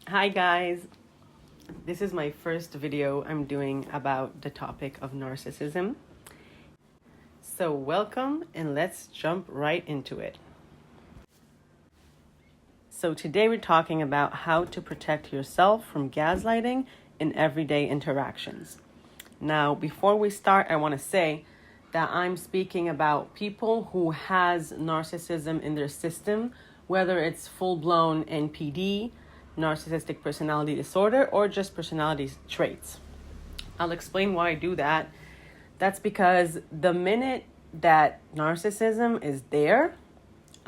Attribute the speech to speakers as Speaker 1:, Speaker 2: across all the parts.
Speaker 1: Hi guys, this is my first video I'm doing about the topic of narcissism. So welcome and let's jump right into it. So today we're talking about how to protect yourself from gaslighting in everyday interactions. Now, before we start, I want to say that I'm speaking about people who has narcissism in their system, whether it's full-blown NPD, narcissistic personality disorder, or just personality traits. I'll explain why I do that. That's because the minute that narcissism is there,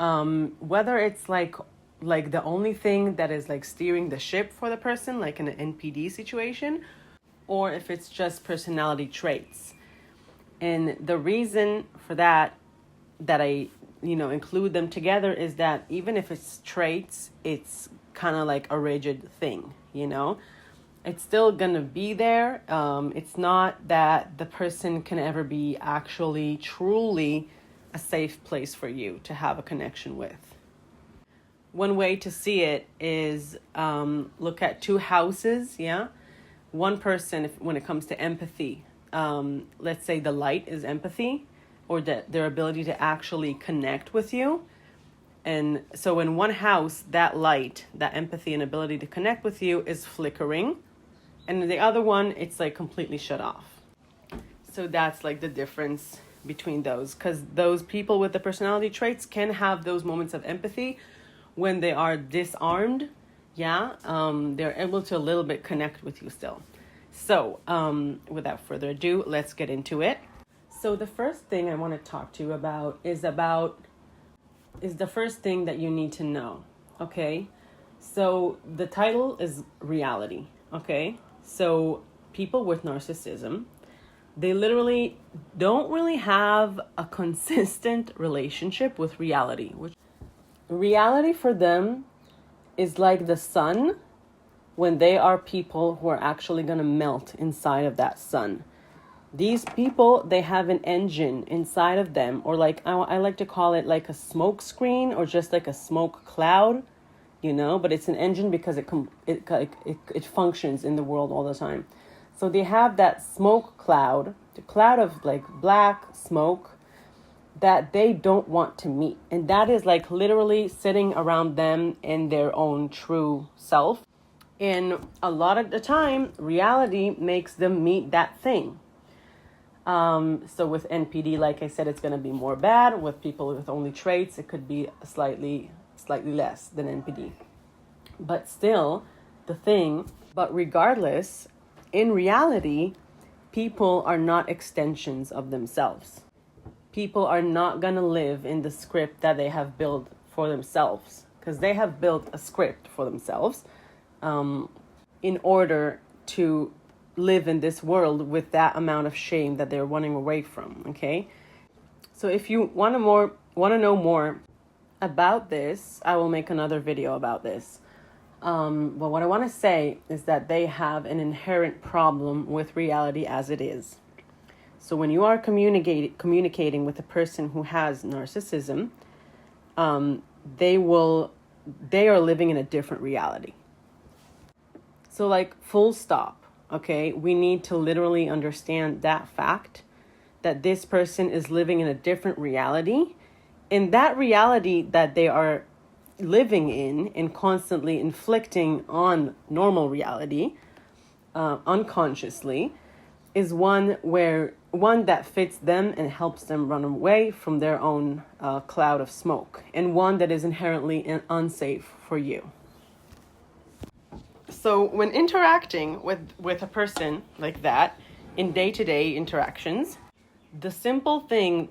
Speaker 1: whether it's like the only thing that is like steering the ship for the person, like in an NPD situation, or if it's just personality traits. And the reason for that I include them together is that even if it's traits, it's kind of like a rigid thing, it's still gonna be there. It's not that the person can ever be actually truly a safe place for you to have a connection with. One way to see it is look at two houses. One person, when it comes to empathy, let's say the light is empathy, or their ability to actually connect with you. And so in one house, that light, that empathy and ability to connect with you is flickering. And in the other one, it's like completely shut off. So that's like the difference between those. Because those people with the personality traits can have those moments of empathy when they are disarmed. They're able to a little bit connect with you still. So without further ado, let's get into it. So the first thing I want to talk to you about is the first thing that you need to know, okay? So the title is reality, okay? So people with narcissism, they literally don't really have a consistent relationship with reality. Which reality for them is like the sun when they are people who are actually going to melt inside of that sun. These people, they have an engine inside of them, or like I like to call it like a smoke screen, or just like a smoke cloud, but it's an engine because it functions in the world all the time. So they have that smoke cloud, the cloud of like black smoke that they don't want to meet. And that is like literally sitting around them in their own true self. And a lot of the time, reality makes them meet that thing. So with NPD, like I said, it's going to be more bad. With people with only traits, it could be slightly less than NPD. But still, but regardless, in reality, people are not extensions of themselves. People are not going to live in the script that they have built for themselves, because they have built a script for themselves in order to live in this world with that amount of shame that they're running away from, okay? So if you want to know more about this, I will make another video about this. But what I want to say is that they have an inherent problem with reality as it is. So when you are communicating with a person who has narcissism, they are living in a different reality. So like full stop. Okay, we need to literally understand that fact that this person is living in a different reality. And that reality that they are living in and constantly inflicting on normal reality, unconsciously, is one that fits them and helps them run away from their own cloud of smoke, and one that is inherently unsafe for you. So when interacting with a person like that in day-to-day interactions, the simple thing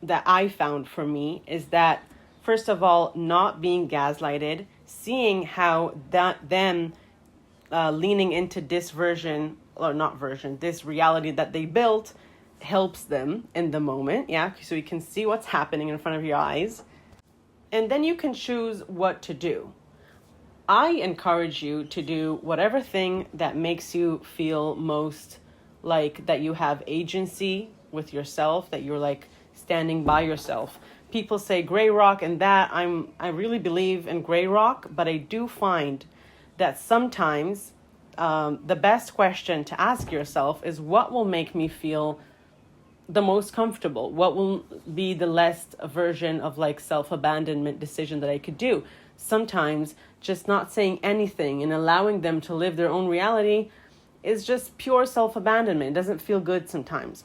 Speaker 1: that I found for me is that, first of all, not being gaslighted, seeing how them leaning into this this reality that they built helps them in the moment. So you can see what's happening in front of your eyes, and then you can choose what to do. I encourage you to do whatever thing that makes you feel most like that you have agency with yourself, that you're like standing by yourself. People say gray rock and that. I really believe in gray rock, but I do find that sometimes the best question to ask yourself is, what will make me feel the most comfortable? What will be the less version of like self-abandonment decision that I could do? Sometimes just not saying anything and allowing them to live their own reality is just pure self-abandonment. It doesn't feel good sometimes.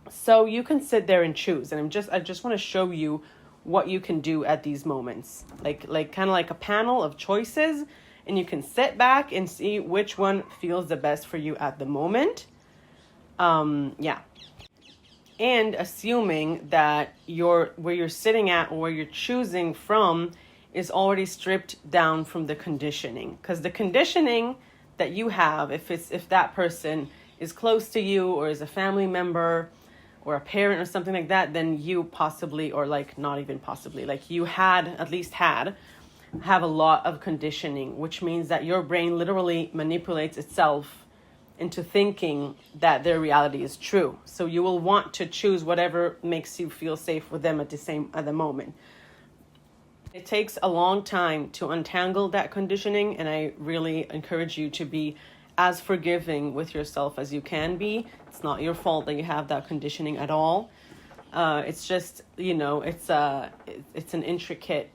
Speaker 1: So you can sit there and choose. And I just want to show you what you can do at these moments. Like kind of like a panel of choices, and you can sit back and see which one feels the best for you at the moment. Yeah. And assuming that where you're sitting at or where you're choosing from is already stripped down from the conditioning. Because the conditioning that you have, if that person is close to you or is a family member or a parent or something like that, then you possibly, or like not even possibly, like you have a lot of conditioning, which means that your brain literally manipulates itself into thinking that their reality is true. So you will want to choose whatever makes you feel safe with them at the moment. It takes a long time to untangle that conditioning, and I really encourage you to be as forgiving with yourself as you can be. It's not your fault that you have that conditioning at all. It's just, it's an intricate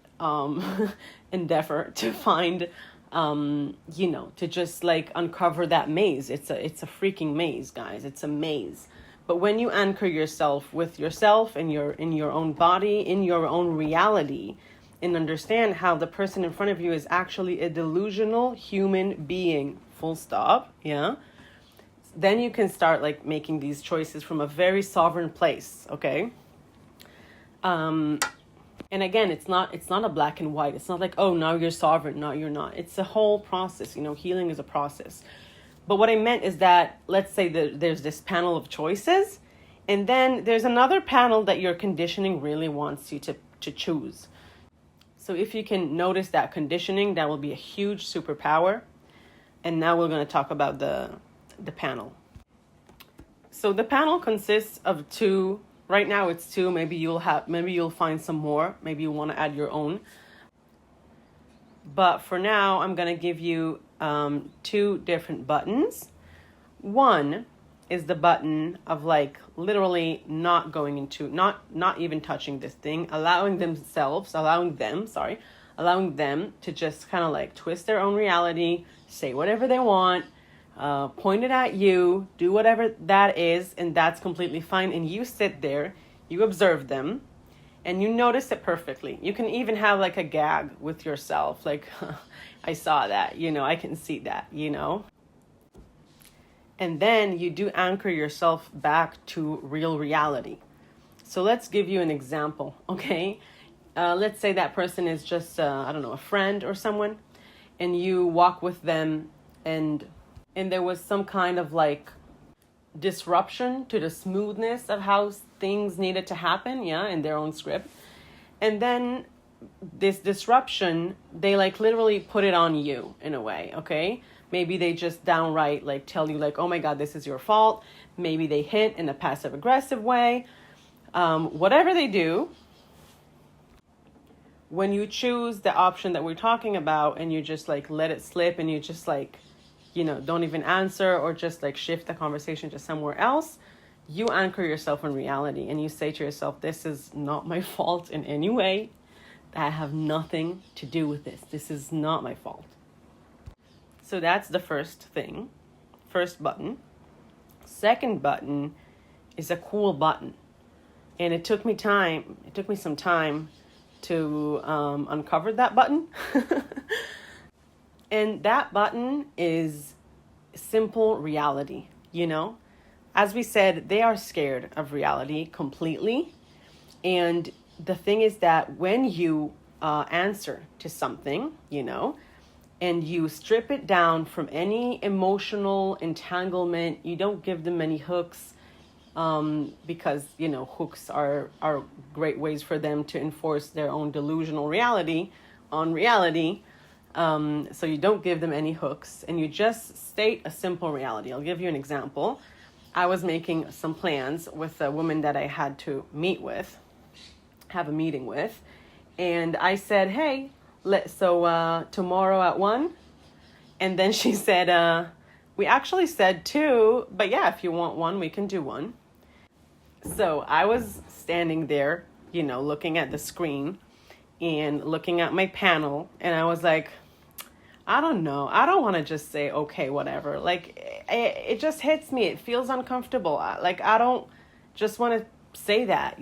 Speaker 1: endeavor to find, to just like uncover that maze. It's a freaking maze, guys. It's a maze. But when you anchor yourself with yourself and in your own body, in your own reality, and understand how the person in front of you is actually a delusional human being, full stop, yeah, then you can start like making these choices from a very sovereign place, okay? And again, it's not a black and white. It's not like, oh, now you're sovereign, now you're not. It's a whole process. Healing is a process. But what I meant is that, let's say that there's this panel of choices, and then there's another panel that your conditioning really wants you to choose. So if you can notice that conditioning, that will be a huge superpower. And now we're going to talk about the panel. So the panel consists of two. Right now it's two. Maybe you'll find some more. Maybe you want to add your own. But for now, I'm going to give you two different buttons. One is the button of like literally not going into, not even touching this thing, allowing them to just kind of like twist their own reality, say whatever they want, point it at you, do whatever that is, and that's completely fine. And you sit there, you observe them, and you notice it perfectly. You can even have like a gag with yourself, like, I saw that, I can see that, And then you do anchor yourself back to real reality. So let's give you an example, okay? Let's say that person is just, a friend or someone, and you walk with them, and there was some kind of like disruption to the smoothness of how things needed to happen, in their own script. And then this disruption, they like literally put it on you in a way, okay? Maybe they just downright like tell you like, oh my God, this is your fault. Maybe they hint in a passive aggressive way. Whatever they do, when you choose the option that we're talking about and you just like let it slip and you just like, don't even answer or just like shift the conversation to somewhere else, you anchor yourself in reality and you say to yourself, this is not my fault in any way. I have nothing to do with this. This is not my fault. So that's the first button. Second button is a cool button. And it took me some time to uncover that button. And that button is simple reality, As we said, they are scared of reality completely. And the thing is that when you answer to something, and you strip it down from any emotional entanglement, you don't give them any hooks, because, hooks are great ways for them to enforce their own delusional reality on reality. So you don't give them any hooks and you just state a simple reality. I'll give you an example. I was making some plans with a woman that I had to have a meeting with. And I said, hey, tomorrow at 1, And then she said, we actually said 2, but yeah, if you want 1, we can do 1. So I was standing there, looking at the screen and looking at my panel, and I was like, I don't know. I don't want to just say, okay, whatever. Like, it just hits me. It feels uncomfortable. Like, I don't just want to say that,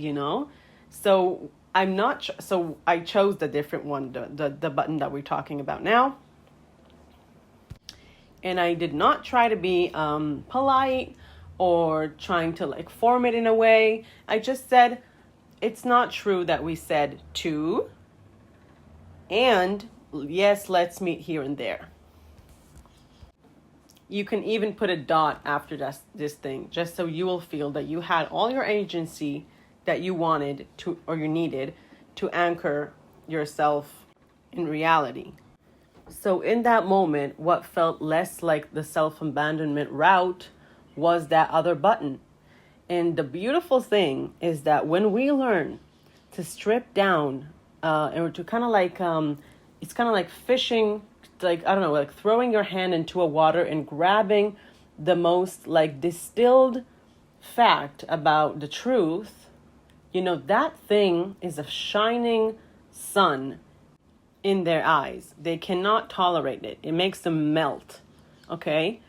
Speaker 1: So so I chose the different one, the button that we're talking about now. And I did not try to be polite or trying to like form it in a way. I just said, it's not true that we said 2. And yes, let's meet here and there. You can even put a dot after this thing, just so you will feel that you had all your agency that you wanted to, or you needed to anchor yourself in reality. So in that moment, what felt less like the self-abandonment route was that other button. And the beautiful thing is that when we learn to strip down and to kind of like, it's kind of like fishing, like, I don't know, like throwing your hand into a water and grabbing the most like distilled fact about the truth, that thing is a shining sun in their eyes. They cannot tolerate it. It makes them melt. Okay?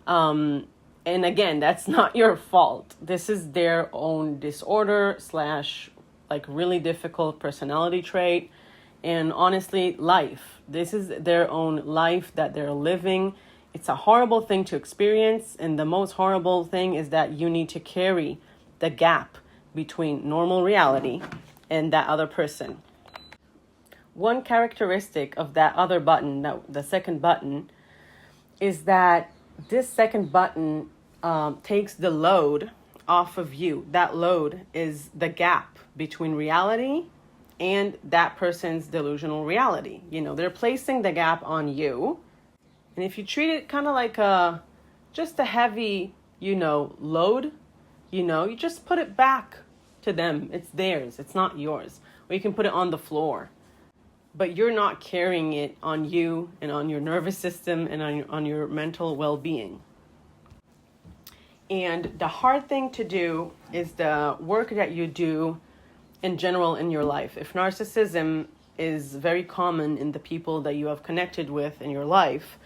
Speaker 1: And again, that's not your fault. This is their own disorder / like really difficult personality trait. And honestly, life. This is their own life that they're living. It's a horrible thing to experience. And the most horrible thing is that you need to carry the gap between normal reality and that other person. One characteristic of that other button, the second button, is that this second button takes the load off of you. That load is the gap between reality and that person's delusional reality. They're placing the gap on you. And if you treat it kind of like just a heavy, load, you just put it back to them. It's theirs. It's not yours. Or you can put it on the floor. But you're not carrying it on you and on your nervous system and on your mental well-being. And the hard thing to do is the work that you do in general in your life. If narcissism is very common in the people that you have connected with in your life,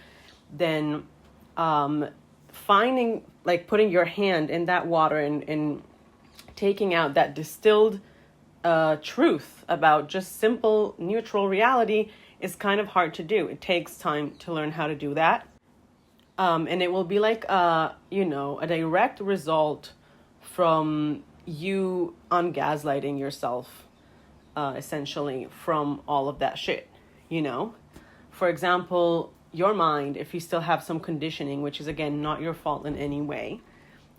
Speaker 1: then finding, like putting your hand in that water and taking out that distilled truth about just simple neutral reality is kind of hard to do. It takes time to learn how to do that. And it will be like, a direct result from you ungaslighting yourself, essentially, from all of that shit, For example, your mind, if you still have some conditioning, which is, again, not your fault in any way,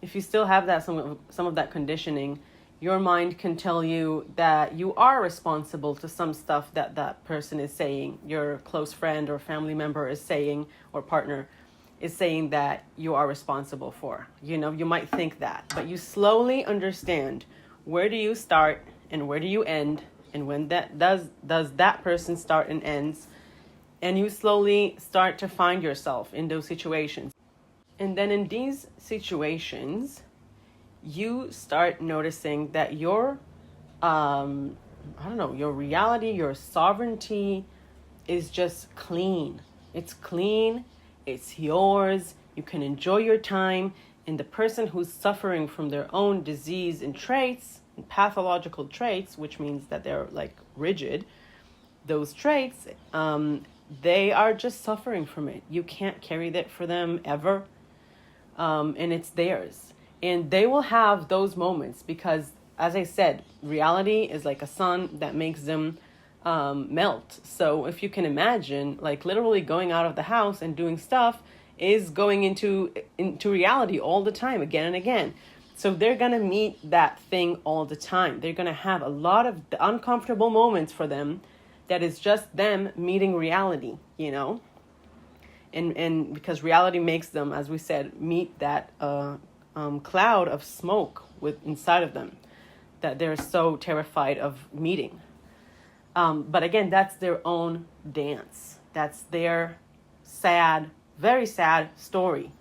Speaker 1: if you still have that some of that conditioning, your mind can tell you that you are responsible to some stuff that person is saying, your close friend or family member is saying, or partner is saying that you are responsible for. You might think that, but you slowly understand, where do you start and where do you end, and when that does that person start and ends, and you slowly start to find yourself in those situations. And then in these situations, you start noticing that your your reality, your sovereignty is just clean. It's clean. It's yours. You can enjoy your time. And the person who's suffering from their own disease and traits, and pathological traits, which means that they're like rigid, those traits, they are just suffering from it. You can't carry that for them ever. And it's theirs. And they will have those moments because, as I said, reality is like a sun that makes them melt. So if you can imagine, like literally going out of the house and doing stuff is going into reality all the time, again and again. So they're going to meet that thing all the time. They're going to have a lot of uncomfortable moments for them that is just them meeting reality, And because reality makes them, as we said, meet that cloud of smoke inside of them that they're so terrified of meeting. But again, that's their own dance. That's their sad, very sad story.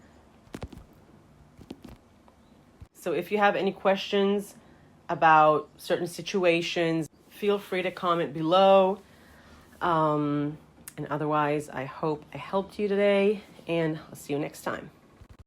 Speaker 1: So if you have any questions about certain situations, feel free to comment below. And otherwise, I hope I helped you today, and I'll see you next time.